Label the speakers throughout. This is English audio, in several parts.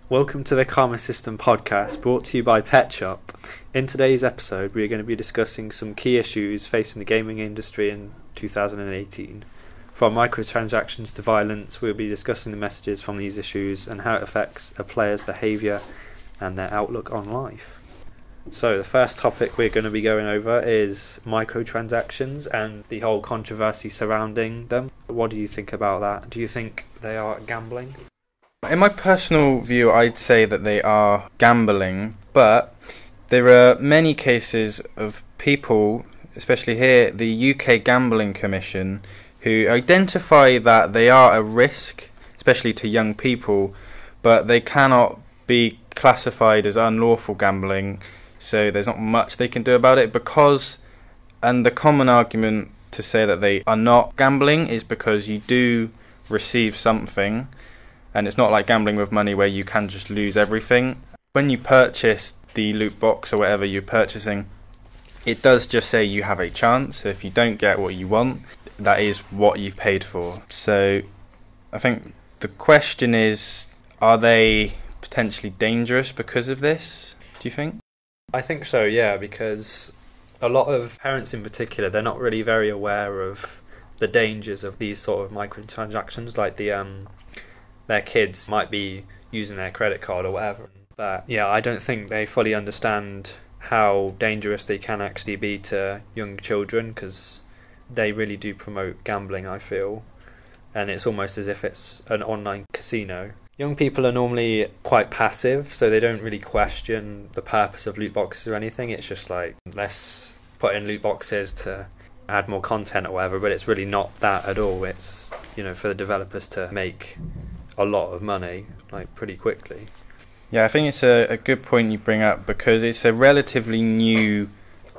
Speaker 1: Welcome to the Karma System podcast, brought to you by Pet Shop. In today's episode, we are going to be discussing some key issues facing the gaming industry in 2018. From microtransactions to violence, we'll be discussing the messages from these issues and how it affects a player's behaviour and their outlook on life. So the first topic we're going to be going over is microtransactions and the whole controversy surrounding them. What do you think about that? Do you think they are gambling?
Speaker 2: In my personal view, I'd say that they are gambling, but there are many cases of people, especially here, the UK Gambling Commission, who identify that they are a risk, especially to young people, but they cannot be classified as unlawful gambling, so there's not much they can do about it and the common argument to say that they are not gambling is because you do receive something, and it's not like gambling with money where you can just lose everything. When you purchase the loot box or whatever you're purchasing, it does just say you have a chance. So if you don't get what you want, that is what you've paid for. So I think the question is, are they potentially dangerous because of this, do you think?
Speaker 1: I think so, yeah, because a lot of parents in particular, they're not really very aware of the dangers of these sort of microtransactions, like their kids might be using their credit card or whatever. But yeah, I don't think they fully understand how dangerous they can actually be to young children, because they really do promote gambling, I feel, and it's almost as if it's an online casino. Young people are normally quite passive, so they don't really question the purpose of loot boxes or anything. It's just like, let's put in loot boxes to add more content or whatever, but it's really not that at all. It's, for the developers to make a lot of money, like, pretty quickly.
Speaker 2: Yeah, I think it's a good point you bring up, because it's a relatively new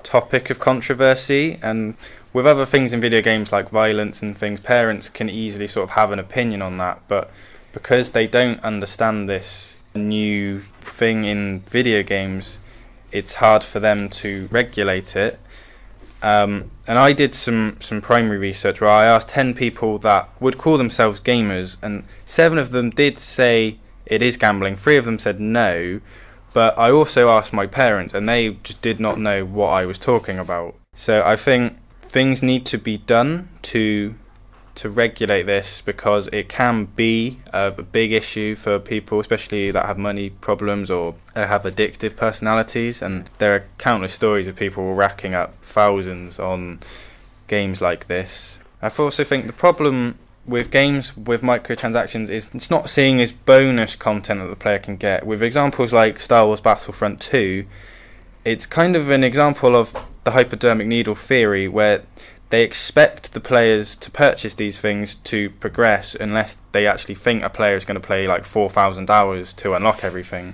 Speaker 2: topic of controversy, and with other things in video games like violence and things, parents can easily sort of have an opinion on that, but because they don't understand this new thing in video games, it's hard for them to regulate it. And I did some primary research where I asked 10 people that would call themselves gamers, and 7 of them did say it is gambling, 3 of them said no, but I also asked my parents and they just did not know what I was talking about. So I think things need to be done to regulate this, because it can be a big issue for people, especially that have money problems or have addictive personalities, and there are countless stories of people racking up thousands on games like this. I also think the problem with games with microtransactions is it's not seeing as bonus content that the player can get. With examples like Star Wars Battlefront 2, it's kind of an example of the hypodermic needle theory, where they expect the players to purchase these things to progress unless they actually think a player is going to play like 4,000 hours to unlock everything.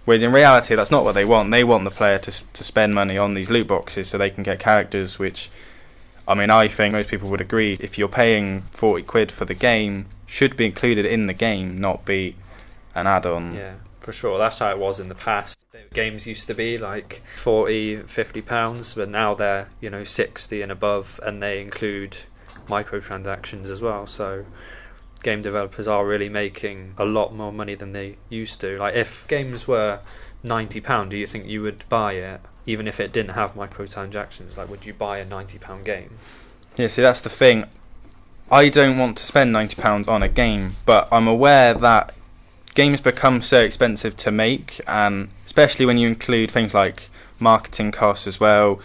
Speaker 2: When in reality, that's not what they want. They want the player to spend money on these loot boxes so they can get characters, which, I think most people would agree, if you're paying 40 quid for the game, should be included in the game, not be an add-on.
Speaker 1: Yeah, for sure. That's how it was in the past. Games used to be like £40-50, but now they're 60 and above, and they include microtransactions as well. So game developers are really making a lot more money than they used to. Like, if games were £90, do you think you would buy it even if it didn't have microtransactions? Like, would you buy a £90 game?
Speaker 2: Yeah, see, that's the thing. I don't want to spend £90 on a game, but I'm aware that games become so expensive to make, and especially when you include things like marketing costs as well.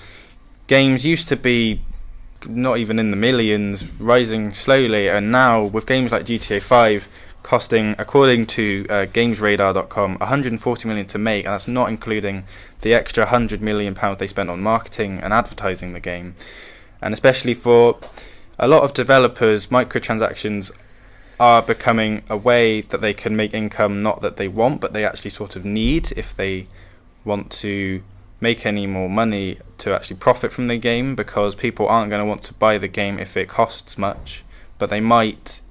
Speaker 2: Games used to be not even in the millions, rising slowly, and now with games like GTA 5 costing, according to GamesRadar.com, 140 million to make, and that's not including the extra £100 million they spent on marketing and advertising the game. And especially for a lot of developers, microtransactions are becoming a way that they can make income, not that they want, but they actually sort of need if they want to make any more money to actually profit from the game, because people aren't going to want to buy the game if it costs much, but they might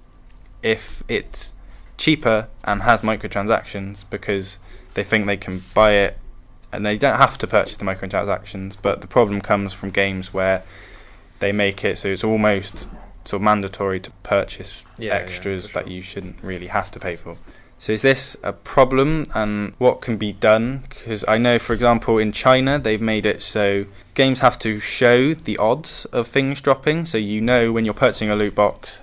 Speaker 2: if it's cheaper and has microtransactions, because they think they can buy it and they don't have to purchase the microtransactions. But the problem comes from games where they make it so it's almost sort of mandatory to purchase extras that you shouldn't really have to pay for. So is this a problem, and what can be done? Because I know, for example, in China, they've made it so games have to show the odds of things dropping, so you know when you're purchasing a loot box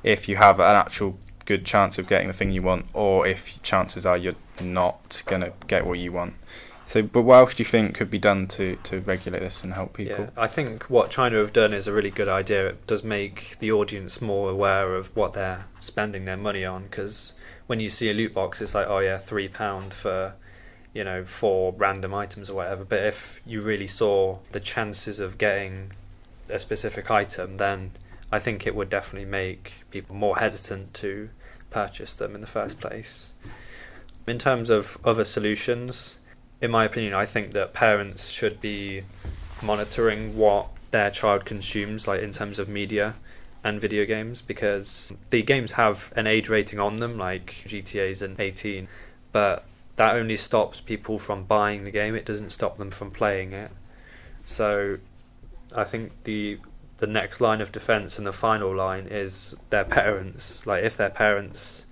Speaker 2: if you have an actual good chance of getting the thing you want, or if chances are you're not going to get what you want. So, but what else do you think could be done to regulate this and help people?
Speaker 1: Yeah, I think what China have done is a really good idea. It does make the audience more aware of what they're spending their money on, because when you see a loot box, it's like, oh yeah, £3 for, 4 random items or whatever. But if you really saw the chances of getting a specific item, then I think it would definitely make people more hesitant to purchase them in the first place. In terms of other solutions, in my opinion, I think that parents should be monitoring what their child consumes, like in terms of media and video games, because the games have an age rating on them, like GTA's an 18, but that only stops people from buying the game. It doesn't stop them from playing it. So I think the next line of defense and the final line is their parents. Like, if their parents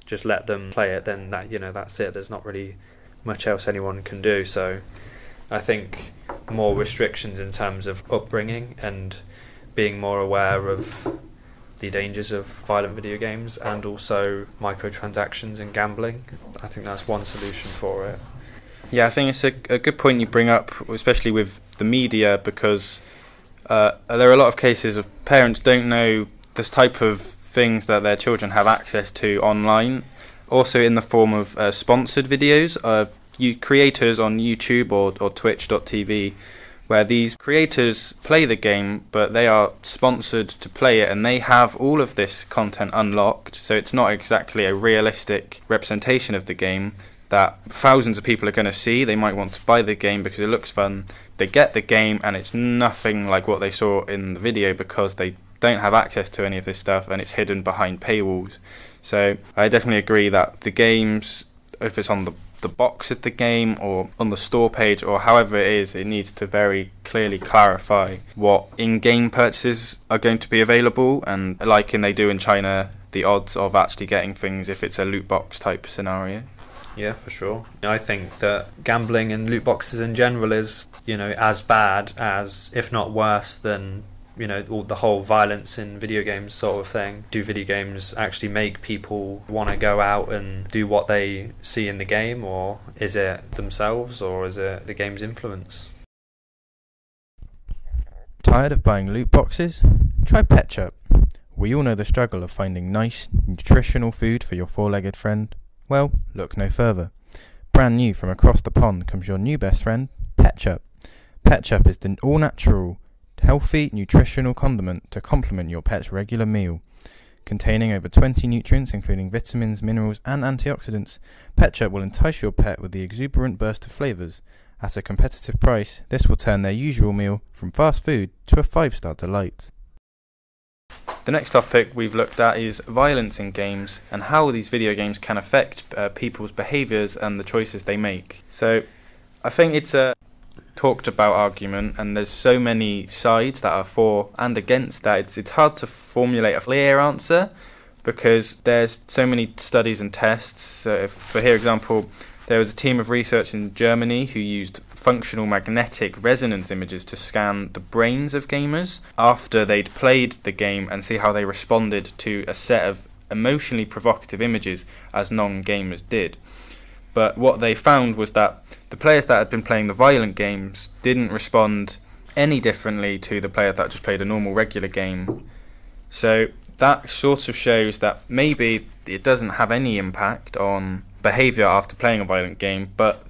Speaker 1: just let them play it, then that's it. There's not really much else anyone can do. So I think more restrictions in terms of upbringing and being more aware of the dangers of violent video games, and also microtransactions and gambling. I think that's one solution for it.
Speaker 2: Yeah, I think it's a good point you bring up, especially with the media, because there are a lot of cases of parents don't know this type of things that their children have access to online, also in the form of sponsored videos of creators on YouTube or Twitch.tv, where these creators play the game, but they are sponsored to play it, and they have all of this content unlocked, so it's not exactly a realistic representation of the game that thousands of people are going to see. They might want to buy the game because it looks fun. They get the game and it's nothing like what they saw in the video, because they don't have access to any of this stuff and it's hidden behind paywalls. So I definitely agree that the games, if it's on the box of the game or on the store page or however it is, it needs to very clearly clarify what in-game purchases are going to be available, and like they do in China, the odds of actually getting things if it's a loot box type scenario.
Speaker 1: Yeah, for sure. I think that gambling and loot boxes in general is, as bad as, if not worse than, all the whole violence in video games sort of thing. Do video games actually make people want to go out and do what they see in the game, or is it themselves, or is it the game's influence?
Speaker 3: Tired of buying loot boxes? Try Petchup. We all know the struggle of finding nice, nutritional food for your four-legged friend. Well, look no further. Brand new from across the pond comes your new best friend, Petchup. Petchup is the all-natural, healthy, nutritional condiment to complement your pet's regular meal. Containing over 20 nutrients, including vitamins, minerals, and antioxidants, Petchup will entice your pet with the exuberant burst of flavours. At a competitive price, this will turn their usual meal from fast food to a 5-star delight.
Speaker 2: The next topic we've looked at is violence in games and how these video games can affect people's behaviours and the choices they make. So I think it's a talked about argument, and there's so many sides that are for and against that it's hard to formulate a clear answer, because there's so many studies and tests. So for example, there was a team of research in Germany who used functional magnetic resonance images to scan the brains of gamers after they'd played the game and see how they responded to a set of emotionally provocative images as non-gamers did. But what they found was that the players that had been playing the violent games didn't respond any differently to the player that just played a normal regular game. So that sort of shows that maybe it doesn't have any impact on behaviour after playing a violent game, but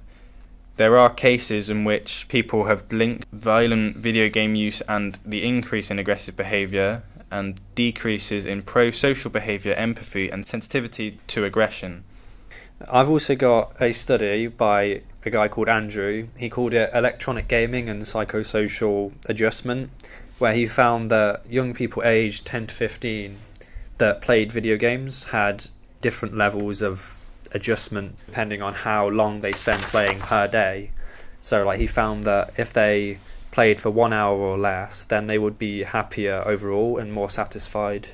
Speaker 2: there are cases in which people have linked violent video game use and the increase in aggressive behaviour and decreases in pro-social behaviour, empathy and sensitivity to aggression.
Speaker 1: I've also got a study by a guy called Andrew. He called it Electronic Gaming and Psychosocial Adjustment, where he found that young people aged 10 to 15 that played video games had different levels of adjustment depending on how long they spend playing per day. So he found that if they played for 1 hour or less, then they would be happier overall and more satisfied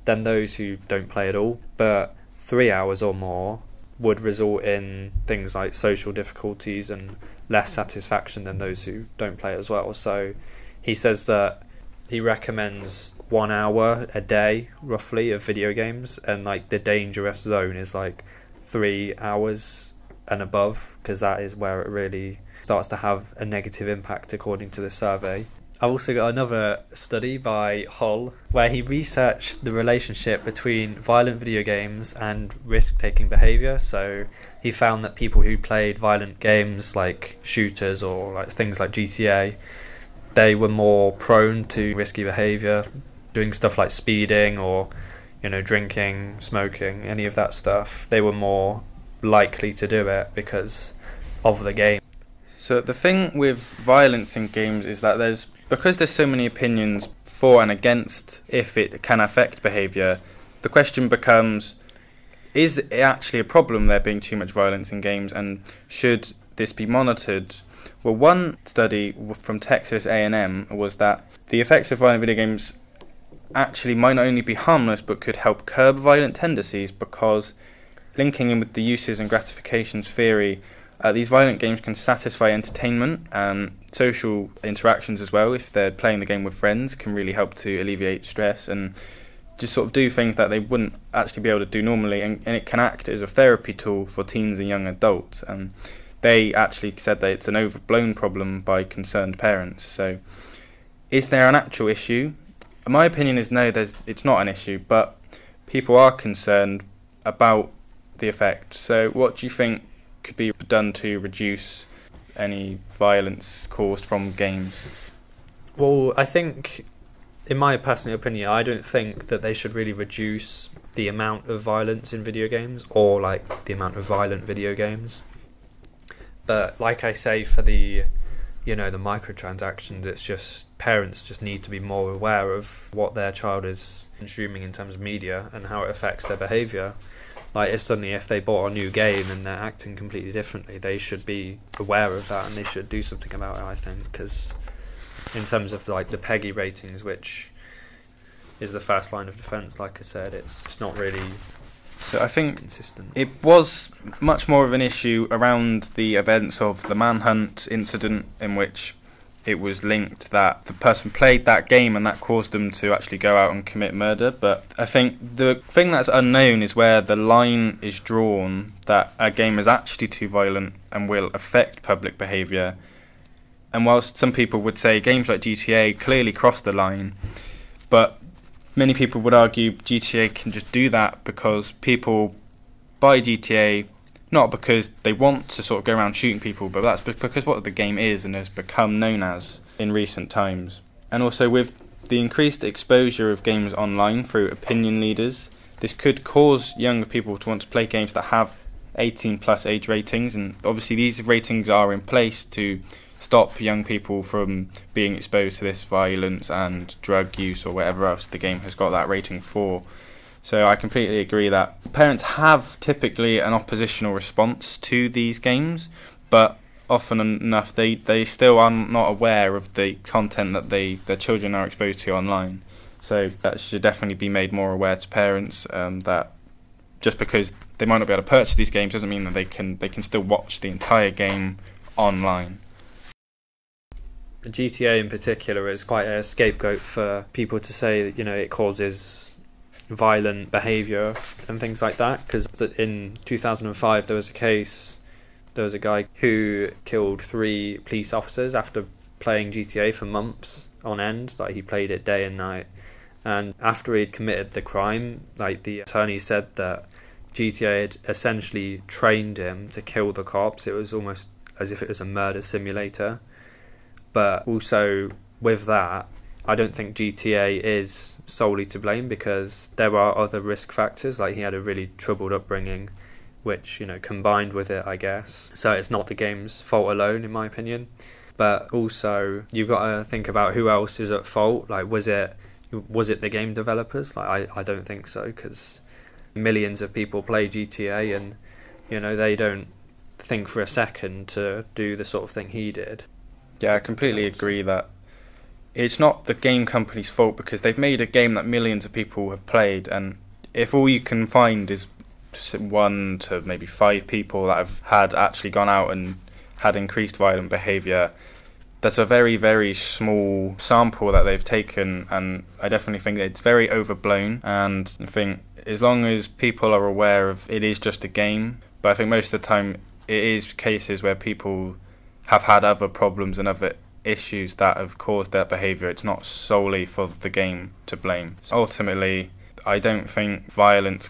Speaker 1: than those who don't play at all. But 3 hours or more, would result in things like social difficulties and less satisfaction than those who don't play as well. So he says that he recommends 1 hour a day roughly of video games, and like the dangerous zone is like 3 hours and above, because that is where it really starts to have a negative impact according to the survey. I've also got another study by Hull where he researched the relationship between violent video games and risk-taking behaviour. So he found that people who played violent games like shooters or like things like GTA, they were more prone to risky behaviour, doing stuff like speeding or, you know, drinking, smoking, any of that stuff. They were more likely to do it because of the game.
Speaker 2: So the thing with violence in games is that because there's so many opinions for and against if it can affect behaviour, the question becomes, is it actually a problem there being too much violence in games, and should this be monitored? Well, one study from Texas A&M was that the effects of violent video games actually might not only be harmless but could help curb violent tendencies, because linking in with the uses and gratifications theory, these violent games can satisfy entertainment and social interactions as well. If they're playing the game with friends, can really help to alleviate stress and just sort of do things that they wouldn't actually be able to do normally, and it can act as a therapy tool for teens and young adults. And they actually said that it's an overblown problem by concerned parents. So is there an actual issue? My opinion is no, it's not an issue, but people are concerned about the effect. So what do you think could be done to reduce any violence caused from games?
Speaker 1: Well, I think, in my personal opinion, I don't think that they should really reduce the amount of violence in video games, or like the amount of violent video games. But like I say, for the, you know, the microtransactions, it's just parents just need to be more aware of what their child is consuming in terms of media and how it affects their behaviour. Like, if suddenly if they bought a new game and they're acting completely differently, they should be aware of that and they should do something about it, I think, because in terms of like the PEGI ratings, which is the first line of defence, like I said, it's not really
Speaker 2: So I think
Speaker 1: consistent.
Speaker 2: It was much more of an issue around the events of the Manhunt incident, in which it was linked that the person played that game and that caused them to actually go out and commit murder. But I think the thing that's unknown is where the line is drawn that a game is actually too violent and will affect public behaviour. And whilst some people would say games like GTA clearly cross the line, but many people would argue GTA can just do that because people buy GTA not because they want to sort of go around shooting people, but that's because what the game is and has become known as in recent times. And also with the increased exposure of games online through opinion leaders, this could cause younger people to want to play games that have 18 plus age ratings, and obviously these ratings are in place to stop young people from being exposed to this violence and drug use or whatever else the game has got that rating for. So I completely agree that parents have typically an oppositional response to these games, but often enough they still are not aware of the content that their children are exposed to online. So that should definitely be made more aware to parents, that just because they might not be able to purchase these games doesn't mean that they can still watch the entire game online.
Speaker 1: GTA in particular is quite a scapegoat for people to say that, you know, it causes violent behaviour and things like that, because in 2005 there was a guy who killed 3 police officers after playing GTA for months on end. Like, he played it day and night, and after he'd committed the crime, like, the attorney said that GTA had essentially trained him to kill the cops. It was almost as if it was a murder simulator. But also with that, I don't think GTA is solely to blame, because there are other risk factors. Like, he had a really troubled upbringing, which, you know, combined with it, I guess. So it's not the game's fault alone, in my opinion. But also, you've got to think about who else is at fault. Like, was it the game developers? Like, I don't think so, because millions of people play GTA and, you know, they don't think for a second to do the sort of thing he did.
Speaker 2: Yeah, I completely agree that it's not the game company's fault, because they've made a game that millions of people have played, and if all you can find is 1 to maybe 5 people that have had actually gone out and had increased violent behaviour. That's a very, very small sample that they've taken, and I definitely think it's very overblown. And I think as long as people are aware of it is just a game, but I think most of the time it is cases where people have had other problems and other issues that have caused that behaviour. It's not solely for the game to blame. So ultimately, I don't think violence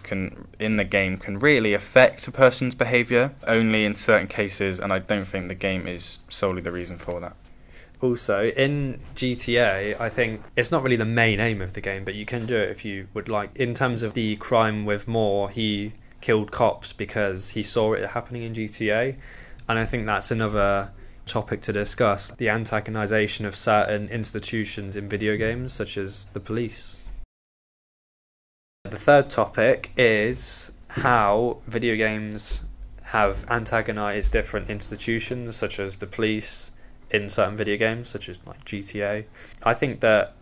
Speaker 2: in the game can really affect a person's behaviour, only in certain cases, and I don't think the game is solely the reason for that.
Speaker 1: Also, in GTA, I think it's not really the main aim of the game, but you can do it if you would like. In terms of the crime with Moore, he killed cops because he saw it happening in GTA, and I think that's another topic to discuss, the antagonisation of certain institutions in video games, such as the police. The third topic is how video games have antagonised different institutions, such as the police, in certain video games, such as like GTA. I think that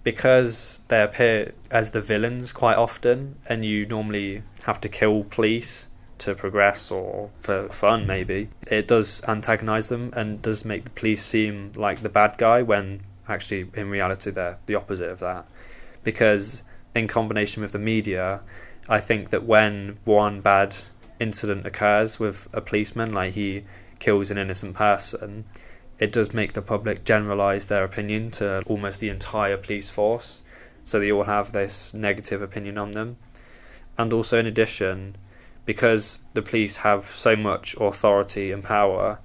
Speaker 1: because they appear as the villains quite often, and you normally have to kill police to progress or for fun maybe, it does antagonise them and does make the police seem like the bad guy, when actually in reality they're the opposite of that. Because in combination with the media, I think that when one bad incident occurs with a policeman, like he kills an innocent person, it does make the public generalise their opinion to almost the entire police force, so they all have this negative opinion on them. And also, in addition, because the police have so much authority and power,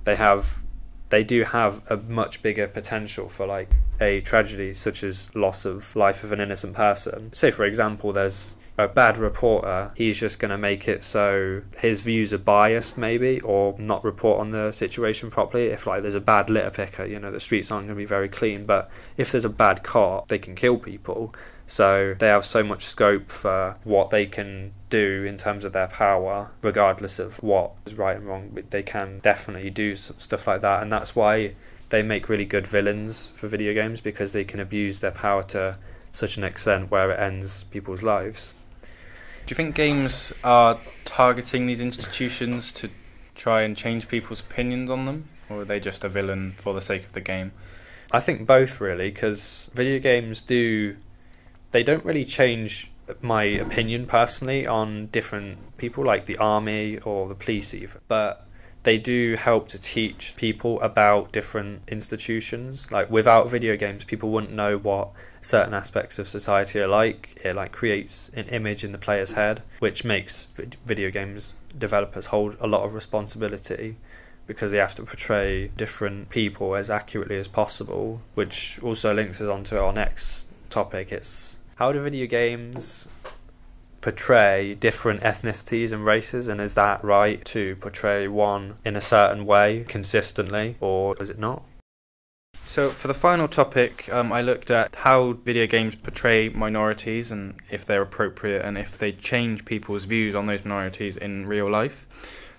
Speaker 1: they do have a much bigger potential for like a tragedy such as loss of life of an innocent person. Say for example there's a bad reporter, he's just going to make it so his views are biased maybe, or not report on the situation properly. If like there's a bad litter picker, the streets aren't going to be very clean, but if there's a bad cop, they can kill people. So they have so much scope for what they can do in terms of their power, regardless of what is right and wrong. But they can definitely do stuff like that, and that's why they make really good villains for video games, because they can abuse their power to such an extent where it ends people's lives.
Speaker 2: Do you think games are targeting these institutions to try and change people's opinions on them, or are they just a villain for the sake of the game?
Speaker 1: I think both, really, because video games they don't really change my opinion personally on different people, like the army or the police even, but they do help to teach people about different institutions. Like without video games, people wouldn't know what certain aspects of society are like. It like creates an image in the player's head, which makes video games developers hold a lot of responsibility, because they have to portray different people as accurately as possible, which also links us on to our next topic. It's how do video games portray different ethnicities and races, and is that right to portray one in a certain way consistently, or is it not?
Speaker 2: So for the final topic, I looked at how video games portray minorities and if they're appropriate and if they change people's views on those minorities in real life.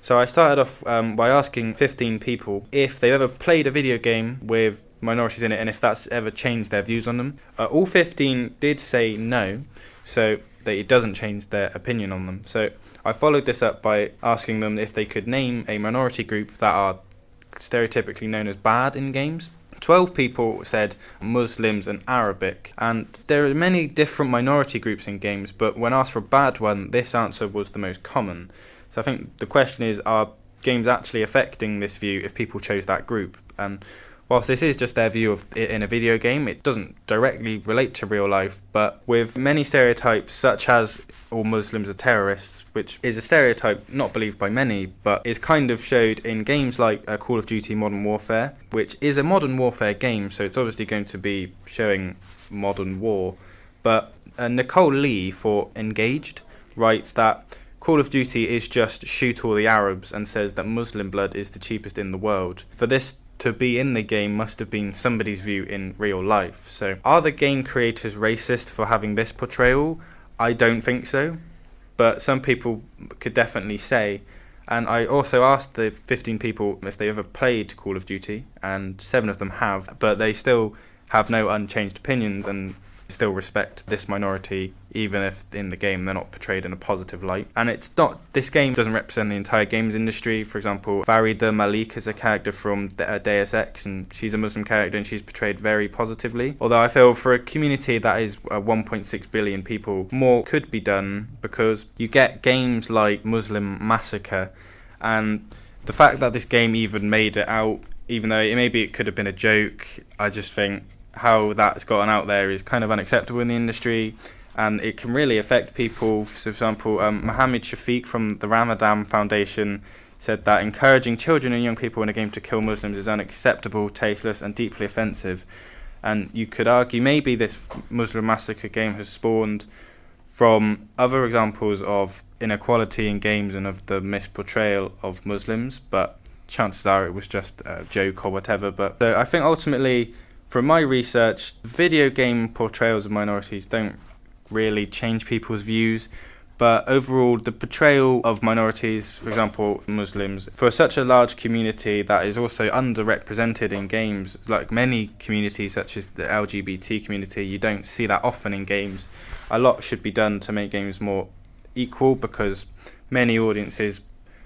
Speaker 2: So I started off by asking 15 people if they've ever played a video game with minorities in it and if that's ever changed their views on them. All 15 did say no, so that it doesn't change their opinion on them. So I followed this up by asking them if they could name a minority group that are stereotypically known as bad in games. 12 people said Muslims and Arabic, and there are many different minority groups in games, but when asked for a bad one, this answer was the most common. So I think the question is, are games actually affecting this view if people chose that group? And whilst this is just their view of it in a video game, it doesn't directly relate to real life, but with many stereotypes such as all Muslims are terrorists, which is a stereotype not believed by many, but is kind of showed in games like Call of Duty Modern Warfare, which is a modern warfare game, so it's obviously going to be showing modern war. But Nicole Lee for Engaged writes that Call of Duty is just shoot all the Arabs, and says that Muslim blood is the cheapest in the world. For this to be in the game must have been somebody's view in real life. So are the game creators racist for having this portrayal? I don't think so, but some people could definitely say. And I also asked the 15 people if they ever played Call of Duty, and 7 of them have, but they still have no unchanged opinions, and still respect this minority, even if in the game they're not portrayed in a positive light. And it's not, this game doesn't represent the entire games industry. For example, Farida Malik is a character from Deus Ex, and she's a Muslim character and she's portrayed very positively. Although I feel for a community that is 1.6 billion people, more could be done, because you get games like Muslim Massacre, and the fact that this game even made it out, even though maybe it could have been a joke, I just think how that's gotten out there is kind of unacceptable in the industry, and it can really affect people. For example, Mohammed Shafiq from the Ramadan Foundation said that encouraging children and young people in a game to kill Muslims is unacceptable, tasteless and deeply offensive. And you could argue maybe this Muslim Massacre game has spawned from other examples of inequality in games and of the misportrayal of Muslims, but chances are it was just a joke or whatever. But so I think ultimately, from my research, video game portrayals of minorities don't really change people's views, but overall the portrayal of minorities, for example Muslims, for such a large community that is also underrepresented in games, like many communities such as the LGBT community, you don't see that often in games. A lot should be done to make games more equal, because many audiences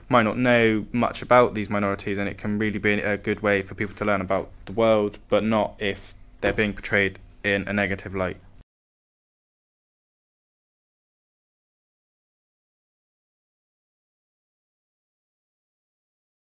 Speaker 2: might not know much about these minorities, and it can really be a good way for people to learn about the world, but not if they're being portrayed in a negative light.